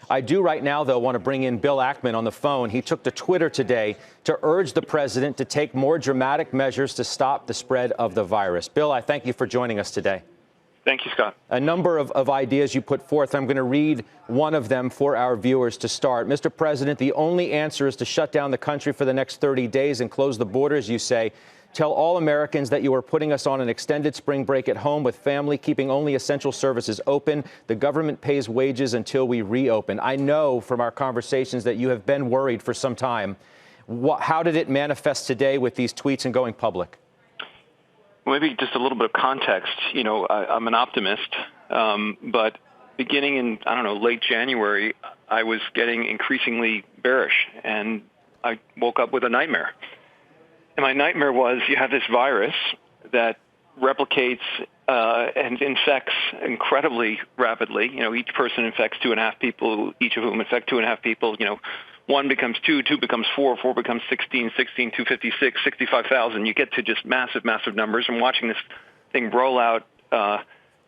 I do right now, though, want to bring in Bill Ackman on the phone. He took to Twitter today to urge the president to take more dramatic measures to stop the spread of the virus. Bill, I thank you for joining us today. Thank you, Scott. A number of ideas you put forth. I'm going to read one of them for our viewers to start. Mr. President, the only answer is to shut down the country for the next 30 days and close the borders, you say. Tell all Americans that you are putting us on an extended spring break at home with family, keeping only essential services open. The government pays wages until we reopen. I know from our conversations that you have been worried for some time. How did it manifest today with these tweets and going public? Maybe just a little bit of context. You know, I'm an optimist, but beginning in, late January, I was getting increasingly bearish, and I woke up with a nightmare. And my nightmare was you have this virus that replicates and infects incredibly rapidly. You know, each person infects 2.5 people, each of whom infect 2.5 people. You know, 1 becomes 2, 2 becomes 4, 4 becomes 16, 16, 256, 65,000. You get to just massive, massive numbers. I'm watching this thing roll out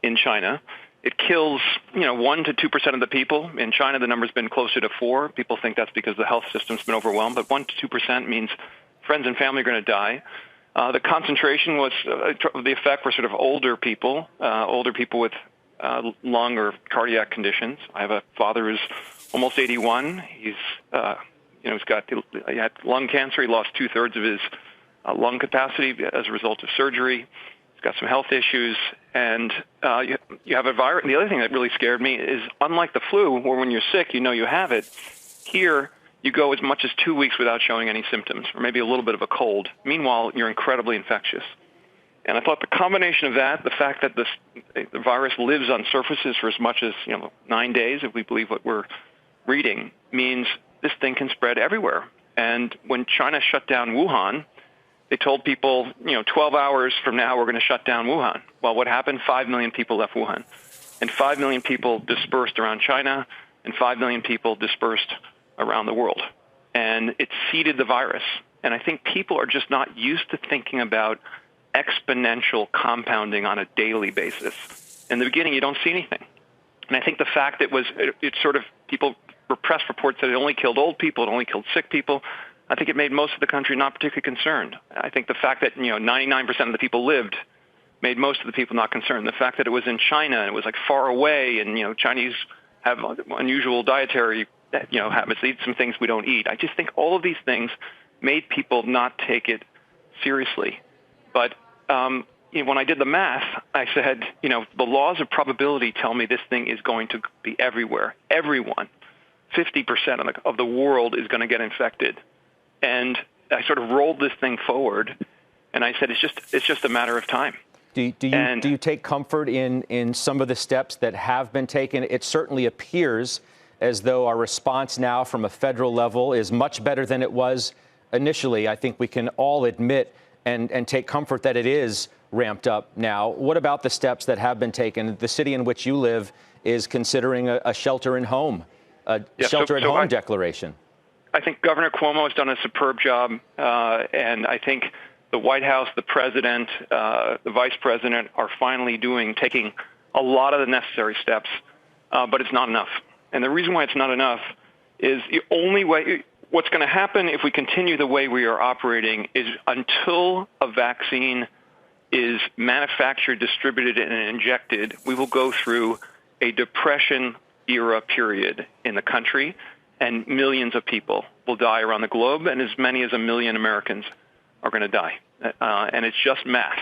in China. It kills, 1 to 2% of the people. In China, the number's been closer to 4. People think that's because the health system's been overwhelmed, but 1 to 2% means friends and family are going to die. The concentration was, the effect were sort of older people with lung or cardiac conditions. I have a father who's almost 81. He had lung cancer. He lost 2/3 of his lung capacity as a result of surgery. He's got some health issues, and you have a virus. And the other thing that really scared me is, unlike the flu, where when you're sick, you know you have it, here you go as much as 2 weeks without showing any symptoms, or maybe a little bit of a cold. Meanwhile, you're incredibly infectious. And I thought the combination of that, the fact that the virus lives on surfaces for as much as 9 days, if we believe what we're reading, means this thing can spread everywhere. And when China shut down Wuhan, they told people, 12 hours from now, we're going to shut down Wuhan. Well, what happened? 5 million people left Wuhan. And 5 million people dispersed around China, and 5 million people dispersed around the world. And it seeded the virus. And I think people are just not used to thinking about exponential compounding on a daily basis. In the beginning, you don't see anything. And I think the fact people press reports that it only killed old people, it only killed sick people, I think it made most of the country not particularly concerned. I think the fact that 99% of the people lived made most of the people not concerned. The fact that it was in China and it was like far away, and Chinese have unusual dietary habits. They eat some things we don't eat. I just think all of these things made people not take it seriously. But when I did the math, I said, the laws of probability tell me this thing is going to be everywhere. Everyone, 50% of the world is going to get infected. And I sort of rolled this thing forward, and I said, it's just a matter of time. Do you take comfort in some of the steps that have been taken? It certainly appears as though our response now from a federal level is much better than it was initially. I think we can all admit and take comfort that it is ramped up now. What about the steps that have been taken? The city in which you live is considering a shelter-at-home declaration. I think Governor Cuomo has done a superb job, and I think the White House, the president, the vice president are finally taking a lot of the necessary steps, but it's not enough. And the reason why it's not enough is the only way. What's going to happen if we continue the way we are operating is until a vaccine is manufactured, distributed, and injected, we will go through a depression-era period in the country, and millions of people will die around the globe, and as many as 1 million Americans are going to die. And it's just math,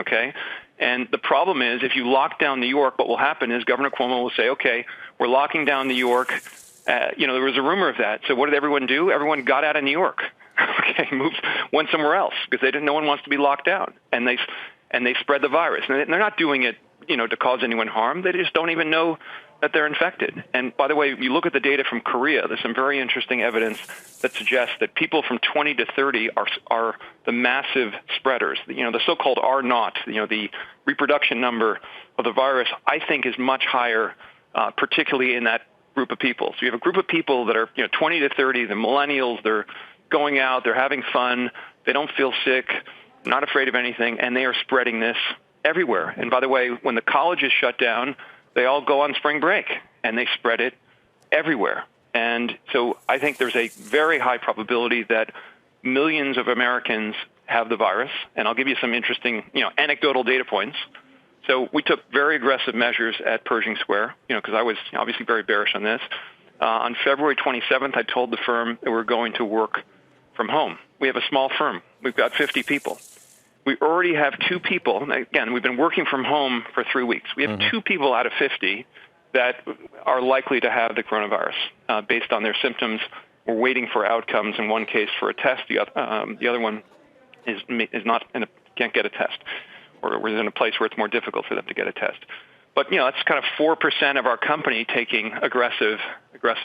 okay? And the problem is, if you lock down New York, what will happen is Governor Cuomo will say, okay, we're locking down New York. There was a rumor of that. So what did everyone do? Everyone got out of New York, okay, went somewhere else, because no one wants to be locked down. And they spread the virus. And they're not doing it, to cause anyone harm. They just don't even know that they're infected. And by the way, you look at the data from Korea, there's some very interesting evidence that suggests that people from 20 to 30 are the massive spreaders. The so-called R0, the reproduction number of the virus, I think is much higher, particularly in that group of people. So you have a group of people that are 20 to 30, the millennials, they're going out, they're having fun, they don't feel sick, not afraid of anything, and they are spreading this everywhere. And by the way, when the colleges shut down, they all go on spring break, and they spread it everywhere. And so I think there's a very high probability that millions of Americans have the virus. And I'll give you some interesting, anecdotal data points. So we took very aggressive measures at Pershing Square, because I was obviously very bearish on this. On February 27th, I told the firm that we're going to work from home. We have a small firm. We've got 50 people. We already have 2 people. Again, we've been working from home for 3 weeks. We have 2 people out of 50 that are likely to have the coronavirus based on their symptoms. We're waiting for outcomes in one case for a test. The other one is not can't get a test, or we're in a place where it's more difficult for them to get a test. But that's kind of 4% of our company taking aggressive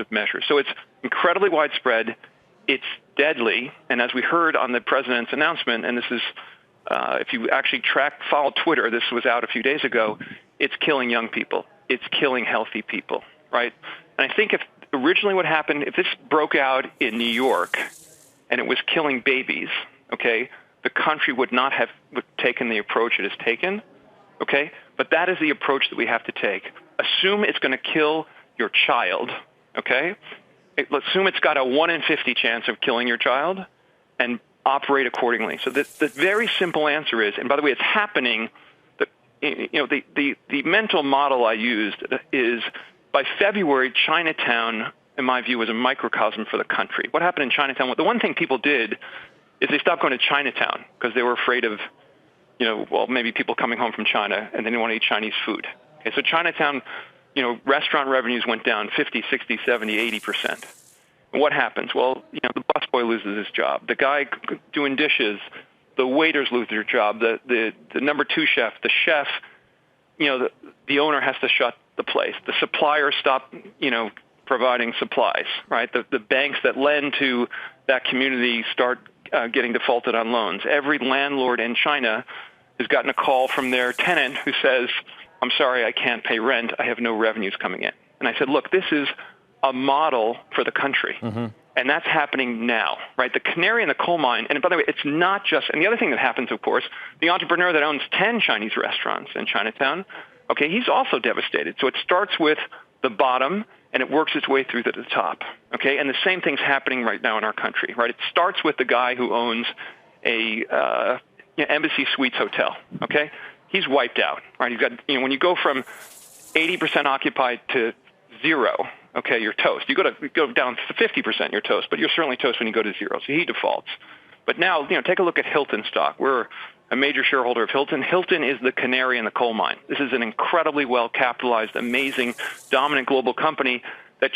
measures. So it's incredibly widespread. It's deadly, and as we heard on the president's announcement, and this is if you actually follow Twitter, this was out a few days ago. It's killing young people. It's killing healthy people, right? And I think if originally what happened, if this broke out in New York and it was killing babies, okay, the country would not have taken the approach it has taken, okay? But that is the approach that we have to take. Assume it's going to kill your child, okay? Let's assume it's got a 1 in 50 chance of killing your child and operate accordingly. So the very simple answer is, and by the way, it's happening. The mental model I used is by February, Chinatown, in my view, was a microcosm for the country. What happened in Chinatown? Well, the one thing people did is they stopped going to Chinatown because they were afraid of, maybe people coming home from China and they didn't want to eat Chinese food. Okay, so Chinatown, restaurant revenues went down 50, 60, 70, 80%. And what happens? Well, the busboy loses his job. The guy doing dishes, the waiters lose their job. The number 2 chef, the chef, the owner has to shut the place. The suppliers stop, providing supplies, right? The banks that lend to that community start getting defaulted on loans. Every landlord in China has gotten a call from their tenant who says, I'm sorry, I can't pay rent. I have no revenues coming in. And I said, look, this is a model for the country. And that's happening now, right? The canary in the coal mine, and by the way, it's not just, and the other thing that happens, of course, the entrepreneur that owns 10 Chinese restaurants in Chinatown, okay, he's also devastated. So it starts with the bottom, and it works its way through to the top, okay? And the same thing's happening right now in our country, right? It starts with the guy who owns a Embassy Suites hotel, okay? He's wiped out, right? You've got, when you go from 80% occupied to 0, okay, you're toast. You go down to 50%, you're toast, but you're certainly toast when you go to 0. So he defaults. But now, take a look at Hilton stock. We're a major shareholder of Hilton. Hilton is the canary in the coal mine. This is an incredibly well-capitalized, amazing, dominant global company that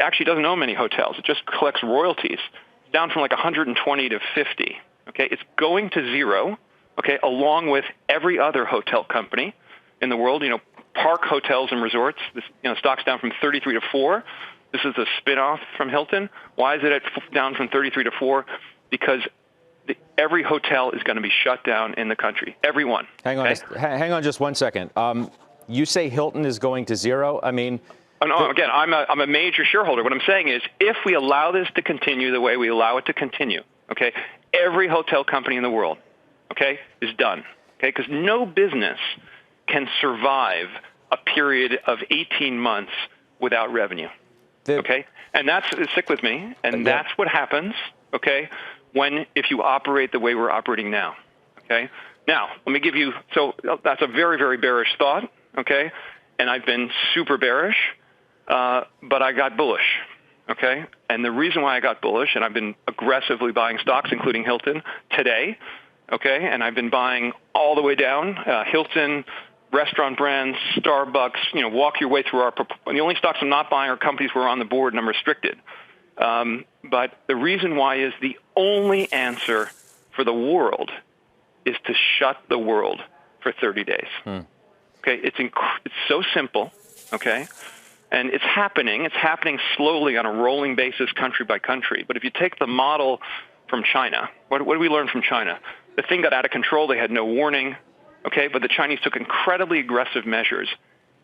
actually doesn't own many hotels. It just collects royalties. It's down from like 120 to 50. Okay, it's going to 0. Okay, along with every other hotel company in the world. Park Hotels and Resorts. This, stock's down from 33 to 4. This is a spinoff from Hilton. Why is it down from 33 to 4? Because every hotel is going to be shut down in the country. Every one. Hang on just 1 second. You say Hilton is going to 0? I mean... Again, I'm a major shareholder. What I'm saying is, if we allow this to continue the way we allow it to continue, okay, every hotel company in the world, okay, is done. Okay, because no business can survive a period of 18 months without revenue. Okay, and stick with me, and that's what happens. Okay, if you operate the way we're operating now. Okay, now let me give you. So that's a very, very bearish thought. Okay, and I've been super bearish, but I got bullish. Okay, and the reason why I got bullish, and I've been aggressively buying stocks, including Hilton today. Okay, and I've been buying all the way down. Hilton, restaurant brands, Starbucks, walk your way through the only stocks I'm not buying are companies who are on the board and I'm restricted. But the reason why is the only answer for the world is to shut the world for 30 days. Okay, it's so simple, okay? And it's happening. It's happening slowly on a rolling basis, country by country. But if you take the model from China, what do we learn from China? The thing got out of control. They had no warning. Okay, but the Chinese took incredibly aggressive measures,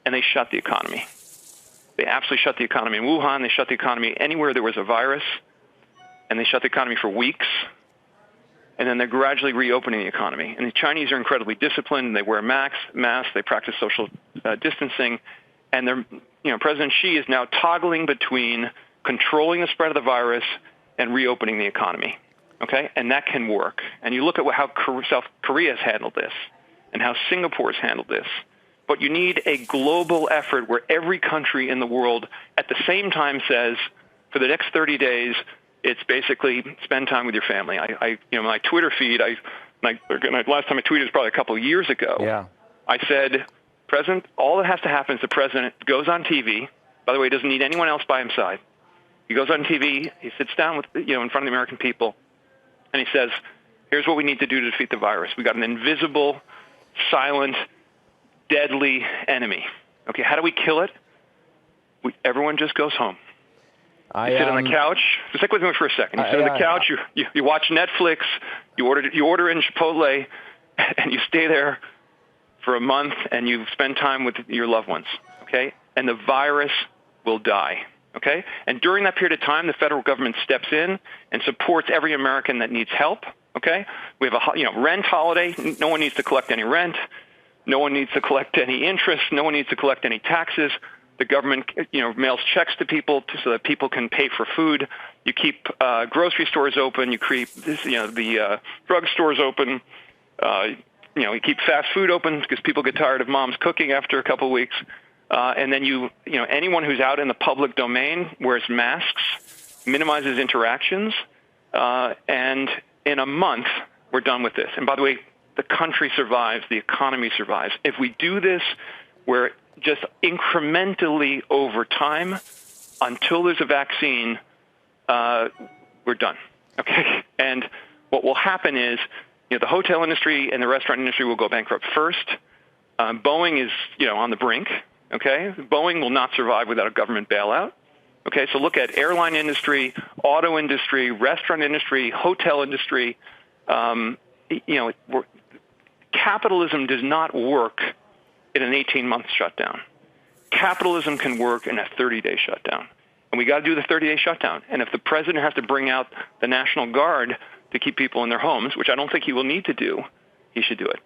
and they shut the economy. They absolutely shut the economy. In Wuhan, they shut the economy anywhere there was a virus, and they shut the economy for weeks, and then they're gradually reopening the economy. And the Chinese are incredibly disciplined. They wear masks. They practice social distancing, And President Xi is now toggling between controlling the spread of the virus and reopening the economy. Okay, and that can work. And you look at how South Korea has handled this and how Singapore has handled this. But you need a global effort where every country in the world at the same time says, for the next 30 days, it's basically spend time with your family. My Twitter feed, last time I tweeted was probably a couple of years ago. Yeah. I said, President, all that has to happen is the president goes on TV. By the way, he doesn't need anyone else by his side. He goes on TV, he sits down with, in front of the American people, and he says, here's what we need to do to defeat the virus. We got an invisible, silent, deadly enemy. Okay, how do we kill it? Everyone just goes home. You sit on the couch. Just stick with me for a second. You sit on the couch. You watch Netflix. You order in Chipotle, and you stay there for a month, and you spend time with your loved ones. Okay, and the virus will die. Okay, and during that period of time, the federal government steps in and supports every American that needs help. Okay, we have a rent holiday. No one needs to collect any rent. No one needs to collect any interest. No one needs to collect any taxes. The government, mails checks to people so that people can pay for food. You keep grocery stores open. You keep the drug stores open. You keep fast food open because people get tired of mom's cooking after a couple of weeks. And then anyone who's out in the public domain wears masks, minimizes interactions, and in a month we're done with this. And by the way, the country survives, the economy survives. If we do this, we're just incrementally over time until there's a vaccine, we're done. Okay, and what will happen is, the hotel industry and the restaurant industry will go bankrupt first. Boeing is, on the brink. Okay, Boeing will not survive without a government bailout. Okay, so look at airline industry, auto industry, restaurant industry, hotel industry. Capitalism does not work in an 18-month shutdown. Capitalism can work in a 30-day shutdown. And we got to do the 30-day shutdown. And if the president has to bring out the National Guard to keep people in their homes, which I don't think he will need to do, he should do it.